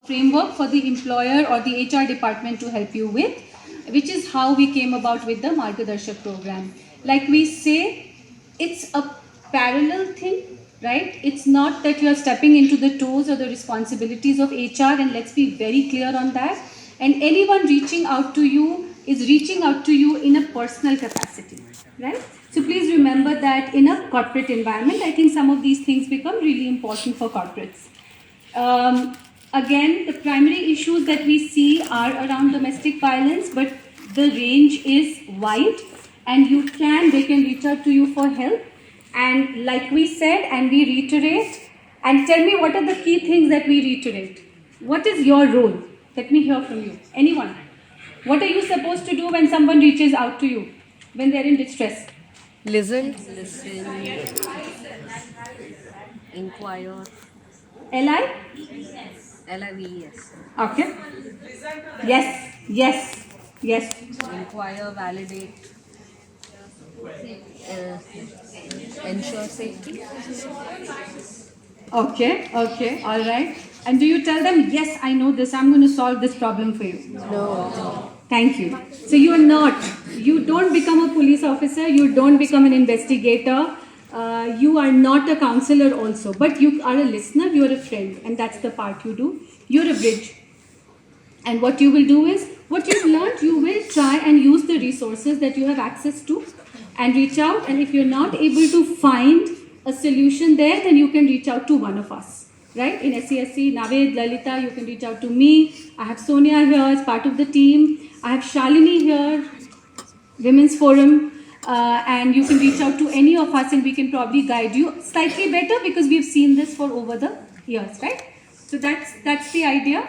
framework for the employer or the HR department to help you with, which is how we came about with the Margadarshak program. Like we say, it's a parallel thing, right? It's not that you're stepping into the toes or the responsibilities of HR, and let's be very clear on that. And anyone reaching out to you is reaching out to you in a personal capacity, right? So please remember that in a corporate environment, I think some of these things become really important for corporates. Again, the primary issues that we see are around domestic violence, but the range is wide, and they can reach out to you for help. And like we said, and we reiterate, and tell me what are the key things that we reiterate. What is your role? Let me hear from you. Anyone? What are you supposed to do when someone reaches out to you, when they're in distress? Listen, inquire. Li? LIVES. Okay. Yes. Inquire, validate, ensure safety. Okay, all right. And do you tell them, yes, I know this, I'm going to solve this problem for you? No. Thank you. So you don't become a police officer, you don't become an investigator, you are not a counselor also, but you are a listener, you are a friend, and that's the part you do. You're a bridge. And what you will do is, what you've learned, you will try and use the resources that you have access to and reach out. And if you're not able to find a solution there, then you can reach out to one of us, right? In SCSC, Naved, Lalita, you can reach out to me. I have Sonia here as part of the team. I have Shalini here, Women's Forum. And you can reach out to any of us and we can probably guide you slightly better because we've seen this for over the years, right? So that's the idea.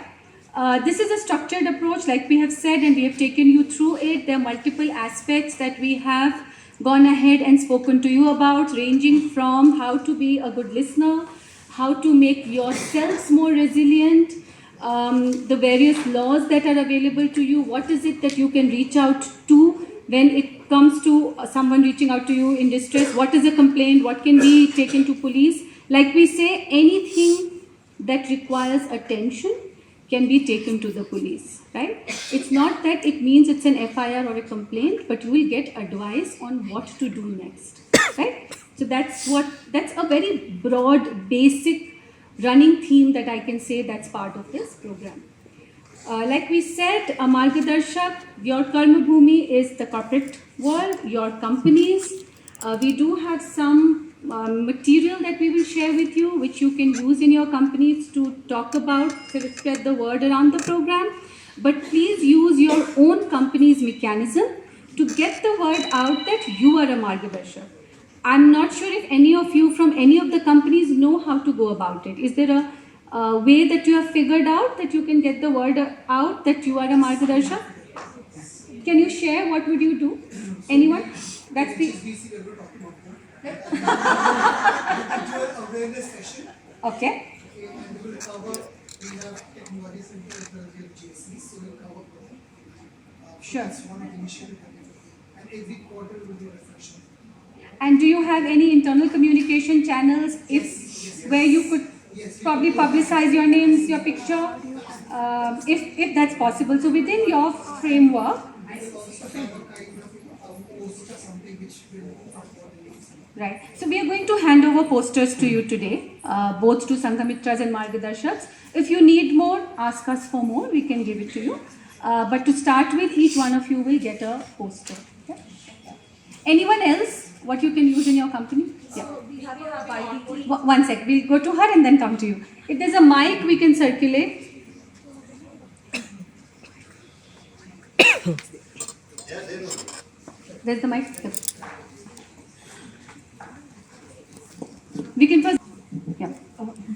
This is a structured approach, like we have said, and we have taken you through it. There are multiple aspects that we have gone ahead and spoken to you about, ranging from how to be a good listener, how to make yourselves more resilient, the various laws that are available to you, what is it that you can reach out to when it comes to someone reaching out to you in distress, what is a complaint, what can be taken to police. Like we say, anything that requires attention can be taken to the police, right? It's not that it means it's an FIR or a complaint, but you will get advice on what to do next, right? So that's a very broad, basic running theme that I can say that's part of this program. Like we said, Margadarshak, your Karma Bhumi is the corporate world, your companies. We do have some material that we will share with you, which you can use in your companies to talk about, to spread the word around the program. But please use your own company's mechanism to get the word out that you are a Margadarshak. I'm not sure if any of you from any of the companies know how to go about it. Is there a way that you have figured out that you can get the word out that you are a Margadarshak? Can you share? What would you do? Anyone? That's the awareness session. Okay. And we will cover, we have technologies and JCs, so we'll cover Sure. That's one of the initiatives that we do. And every quarter will be a reflection. And do you have any internal communication channels where you could probably publicize your names, your picture, if that's possible? So within your framework, right. So we are going to hand over posters to you today, both to Sanghamitras and Margadarshaks. If you need more, ask us for more. We can give it to you. But to start with, each one of you will get a poster. Okay? Anyone else? What you can use in your company? Yeah. We have a bi-weekly. One sec. We'll go to her and then come to you. If there's a mic, we can circulate. There's the mic. We can first. Yeah.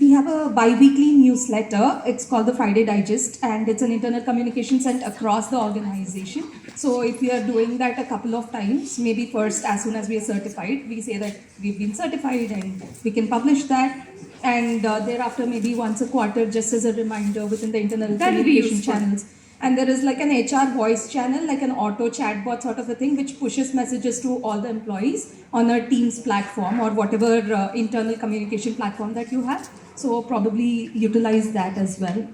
We have a bi-weekly newsletter. It's called the Friday Digest, and it's an internal communication sent across the organization. So if we are doing that a couple of times, maybe first as soon as we are certified, we say that we've been certified and we can publish that. And thereafter, maybe once a quarter, just as a reminder within the internal communication channels. And there is like an HR voice channel, like an auto chatbot sort of a thing, which pushes messages to all the employees on a Teams platform or whatever internal communication platform that you have. So probably utilize that as well.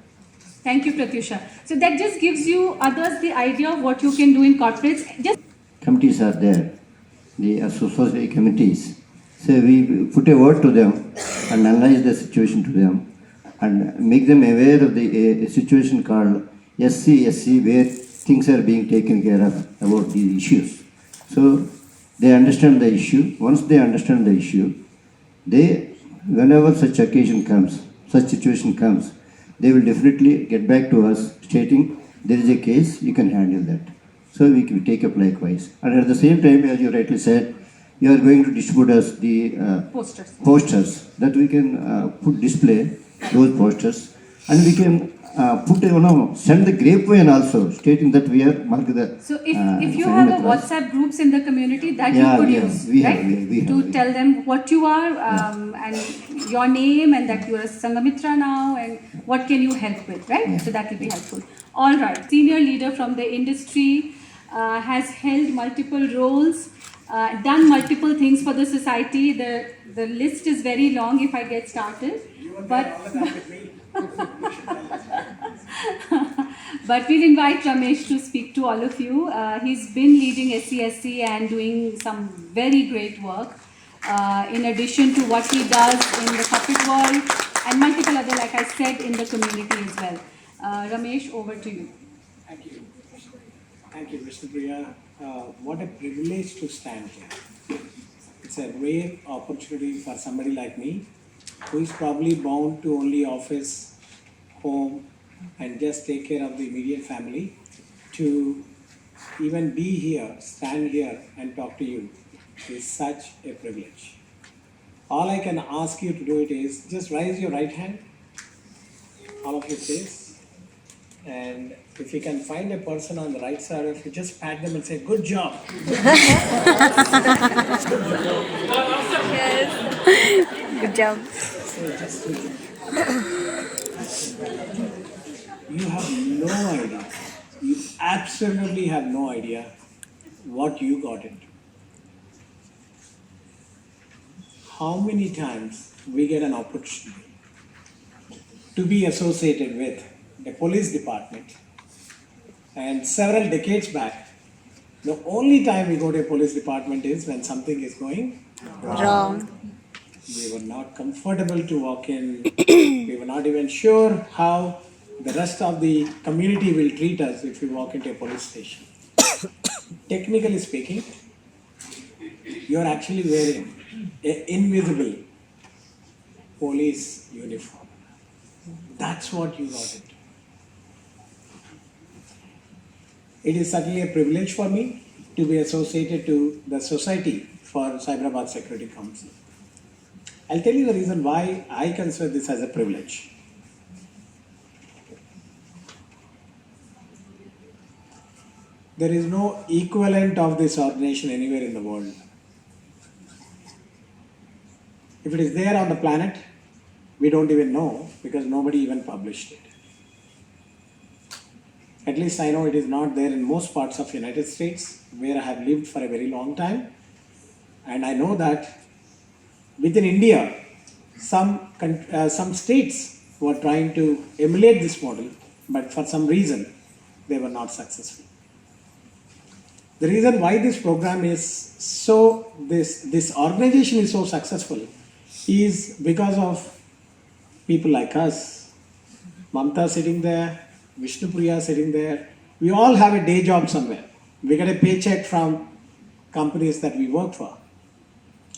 Thank you, Pratyusha. So that just gives you others the idea of what you can do in corporates. Just Committees are there, the associate committees. So we put a word to them and analyze the situation to them and make them aware of the situation called SCSC, where things are being taken care of about the issues. So they understand the issue. Once they understand the issue, they, whenever such occasion comes, such situation comes, they will definitely get back to us stating there is a case, you can handle that. So we can take up likewise. And at the same time, as you rightly said, you are going to distribute us the posters that we can put display those posters, and we can send the grapevine also stating that we are marked the. so if you have a WhatsApp groups in the community that you could use, we right? have, to tell them what you are and your name and that you are a Sangamitra now and what can you help with, right? Yeah. So that will be helpful. All right. Senior leader from the industry has held multiple roles, done multiple things for the society. The list is very long if I get started. But but we'll invite Ramesh to speak to all of you. He's been leading SCSC and doing some very great work. In addition to what he does in the corporate world and multiple other, like I said, in the community as well. Ramesh, over to you. Thank you. Thank you, Mr. Priya. What a privilege to stand here. It's a rare opportunity for somebody like me, who is probably bound to only office, home, and just take care of the immediate family, to even be here, stand here and talk to you is such a privilege. All I can ask you to do it is just raise your right hand, all of you please, and if you can find a person on the right side, if you just pat them and say, good job. Good job. You have no idea, you absolutely have no idea what you got into. How many times we get an opportunity to be associated with the police department, and several decades back, the only time we go to a police department is when something is going Wrong. We were not comfortable to walk in. We were not even sure how the rest of the community will treat us if we walk into a police station. Technically speaking, you are actually wearing an invisible police uniform. That's what you got into. It is certainly a privilege for me to be associated to the Society for Cyberabad Security Council. I'll tell you the reason why I consider this as a privilege. There is no equivalent of this organization anywhere in the world. If it is there on the planet, we don't even know because nobody even published it. At least I know it is not there in most parts of the United States, where I have lived for a very long time. And I know that within India, some states were trying to emulate this model, but for some reason, they were not successful. The reason why this program is so, this organization is so successful is because of people like us. Mamta sitting there, Vishnu Priya sitting there. We all have a day job somewhere. We get a paycheck from companies that we work for.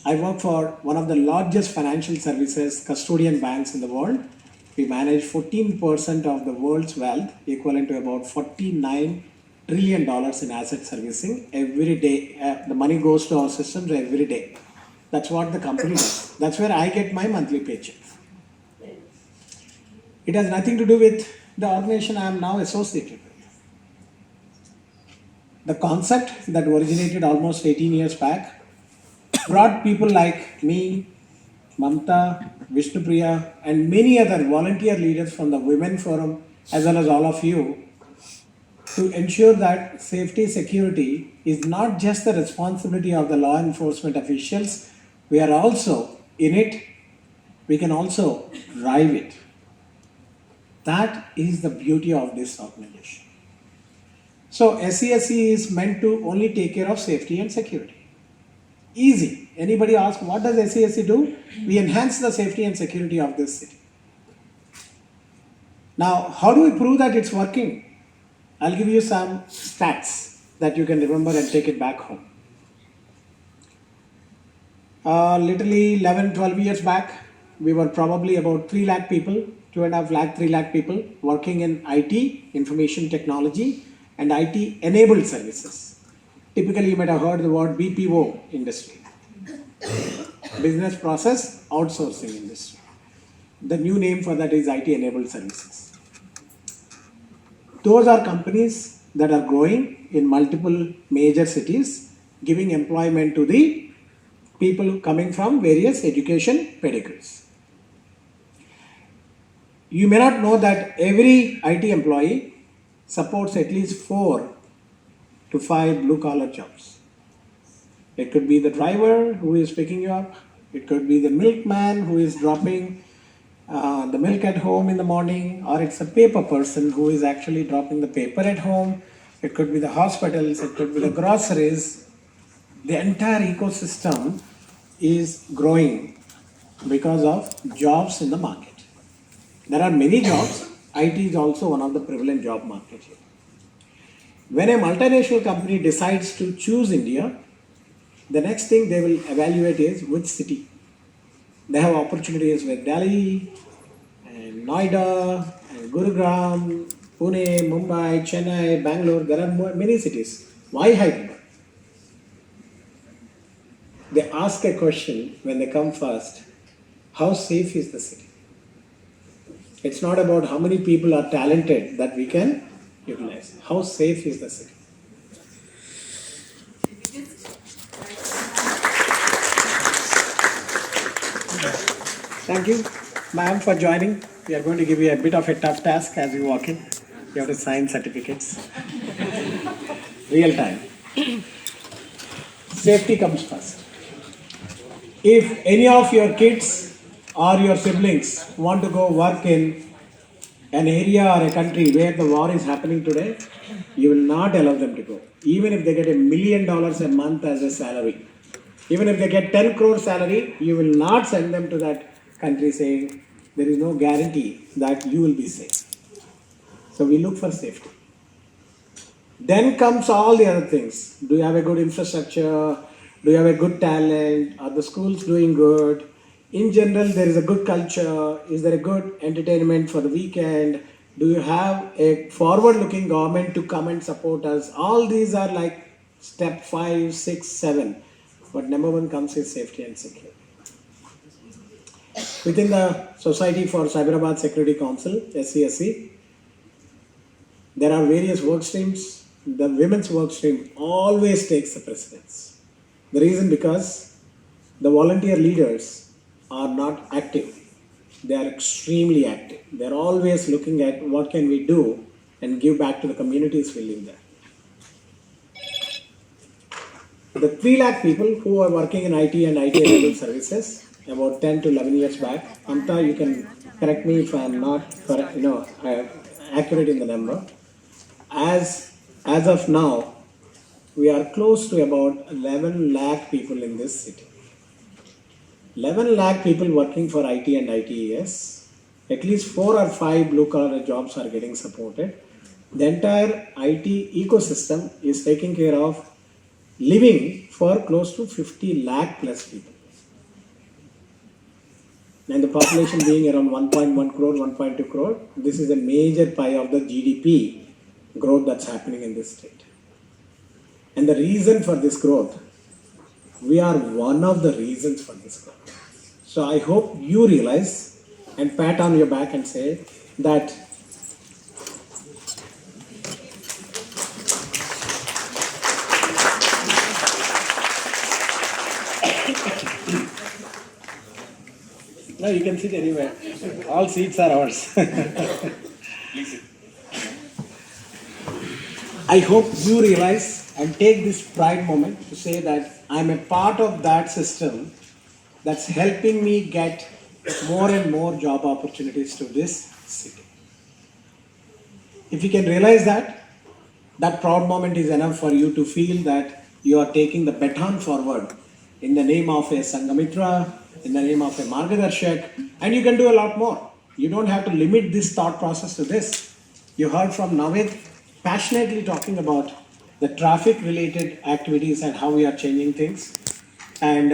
I work for one of the largest financial services custodian banks in the world. We manage 14% of the world's wealth, equivalent to about $49 trillion in asset servicing every day. The money goes to our systems every day. That's what the company does. That's where I get my monthly paycheck. It has nothing to do with the organization I am now associated with. The concept that originated almost 18 years back brought people like me, Mamta, Vishnu Priya, and many other volunteer leaders from the Women Forum, as well as all of you, to ensure that safety security is not just the responsibility of the law enforcement officials. We are also in it. We can also drive it. That is the beauty of this organization. So SCSC is meant to only take care of safety and security. Easy. Anybody ask what does SCSC do? We enhance the safety and security of this city. Now, how do we prove that it's working? I'll give you some stats that you can remember and take it back home. Literally 11, 12 years back, we were probably about 3 lakh people, 2.5 lakh, 3 lakh people working in IT, information technology, and IT enabled services. Typically, you might have heard the word BPO industry, business process outsourcing industry. The new name for that is IT enabled services. Those are companies that are growing in multiple major cities, giving employment to the people coming from various education pedigrees. You may not know that every IT employee supports at least 4 to 5 blue collar jobs. It could be the driver who is picking you up. It could be the milkman who is dropping the milk at home in the morning, or it's a paper person who is actually dropping the paper at home. It could be the hospitals, it could be the groceries. The entire ecosystem is growing because of jobs in the market. There are many jobs. IT is also one of the prevalent job market here. When a multinational company decides to choose India, the next thing they will evaluate is which city. They have opportunities with Delhi and Noida and Gurugram, Pune, Mumbai, Chennai, Bangalore. There are many cities. Why Hyderabad? They ask a question when they come first: how safe is the city? It's not about how many people are talented that we can utilize. How safe is the city? Thank you, ma'am, for joining. We are going to give you a bit of a tough task as you walk in. You have to sign certificates. Real time. Safety comes first. If any of your kids or your siblings want to go work in an area or a country where the war is happening today, you will not allow them to go. Even if they get $1 million a month as a salary. Even if they get 10 crore salary, you will not send them to that country saying there is no guarantee that you will be safe. So we look for safety. Then comes all the other things. Do you have a good infrastructure? Do you have a good talent? Are the schools doing good? In general, there is a good culture. Is there a good entertainment for the weekend? Do you have a forward-looking government to come and support us? All these are like step 5, 6, 7. But number 1 comes is safety and security. Within the Society for Cyberabad Security Council, SCSC, there are various work streams. The women's work stream always takes the precedence. The reason because the volunteer leaders are not active. They are extremely active. They are always looking at what can we do and give back to the communities we live there. The 3 lakh people who are working in IT and IT enabled services about 10 to 11 years back, Amta, you can correct me if I am not accurate in the number. As of now, we are close to about 11 lakh people in this city. 11 lakh people working for IT and ITES. At least 4 or 5 blue collar jobs are getting supported. The entire IT ecosystem is taking care of living for close to 50 lakh plus people. And the population being around 1.1 crore, 1.2 crore, this is a major pie of the GDP growth that's happening in this state. And the reason for this growth, we are one of the reasons for this growth. So I hope you realize and pat on your back and say that no, you can sit anywhere. All seats are ours. I hope you realize and take this pride moment to say that I'm a part of that system that's helping me get more and more job opportunities to this city. If you can realize that, that proud moment is enough for you to feel that you are taking the baton forward in the name of a Sangamitra, in the name of a Margadarshak, and you can do a lot more. You don't have to limit this thought process to this. You heard from Navid passionately talking about the traffic related activities and how we are changing things. And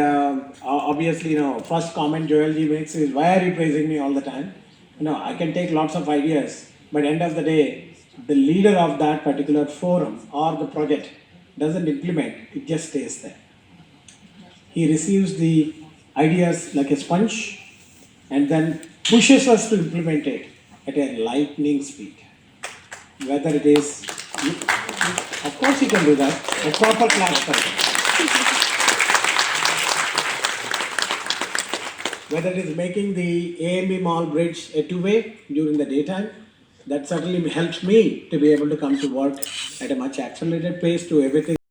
obviously, first comment Joel ji makes is, why are you praising me all the time? I can take lots of ideas, but end of the day, the leader of that particular forum or the project doesn't implement, it just stays there. He receives the ideas like a sponge and then pushes us to implement it at a lightning speed. Whether it is, of course he can do that, a proper class for it. Whether it is making the AMB Mall Bridge a two-way during the daytime, that certainly helps me to be able to come to work at a much accelerated pace to everything.